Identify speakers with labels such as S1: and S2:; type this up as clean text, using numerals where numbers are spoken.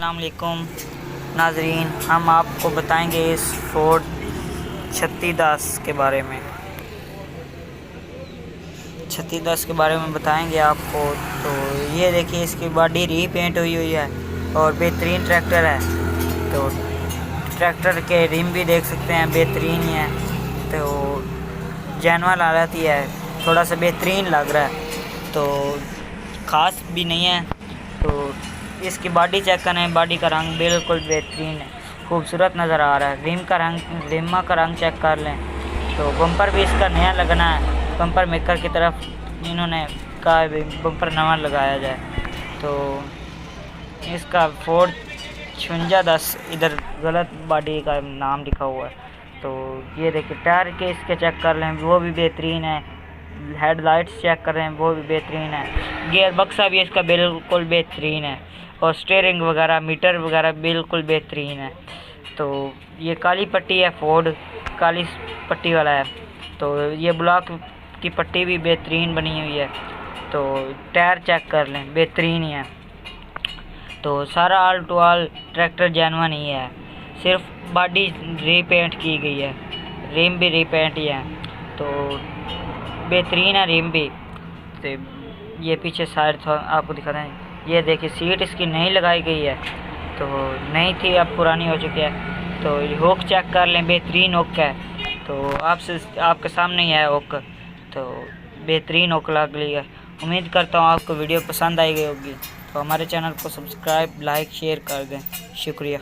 S1: अस्सलाम वालेकुम नाजरीन, हम आपको बताएंगे इस फोर्ड 3610 के बारे में। 3610 के बारे में बताएंगे आपको। तो ये देखिए, इसकी बॉडी रीपेंट हुई है और बेहतरीन ट्रैक्टर है। तो ट्रैक्टर के रिम भी देख सकते हैं, बेहतरीन ही है। तो जैनुअन हालत ही है, थोड़ा सा बेहतरीन लग रहा है, तो ख़ास भी नहीं है। तो इसकी बॉडी चेक करें, बॉडी का रंग बिल्कुल बेहतरीन है, खूबसूरत नज़र आ रहा है। रिमा का रंग चेक कर लें। तो बम्पर भी इसका नया लगना है, बम्पर मेकर की तरफ इन्होंने कहा बम्पर नवा लगाया जाए। तो इसका फोर्ड 5610 इधर गलत बॉडी का नाम लिखा हुआ है। तो ये देखिए, टायर के इसके चेक कर लें, वो भी बेहतरीन है। हेडलाइट्स चेक कर रहे हैं, वो भी बेहतरीन है। गियर बक्सा भी इसका बिल्कुल बेहतरीन है और स्टीयरिंग वगैरह, मीटर वगैरह बिल्कुल बेहतरीन है। तो ये काली पट्टी है, फोर्ड काली पट्टी वाला है। तो ये ब्लॉक की पट्टी भी बेहतरीन बनी हुई है। तो टायर चेक कर लें, बेहतरीन ही है। तो सारा all to all tractor genuine ही है, सिर्फ बॉडी रीपेंट की गई है, रिम भी रीपेंट ही है। तो बेहतरीन है रिम भी। तो ये पीछे साइड आपको दिखा दें, ये देखिए सीट इसकी नई लगाई गई है, तो नई थी अब पुरानी हो चुकी है। तो हुक चेक कर लें, बेहतरीन हुक है। तो आपके सामने ही है हुक, तो बेहतरीन हुक लग रही है। उम्मीद करता हूँ आपको वीडियो पसंद आई गई होगी। तो हमारे चैनल को सब्सक्राइब, लाइक, शेयर कर दें। शुक्रिया।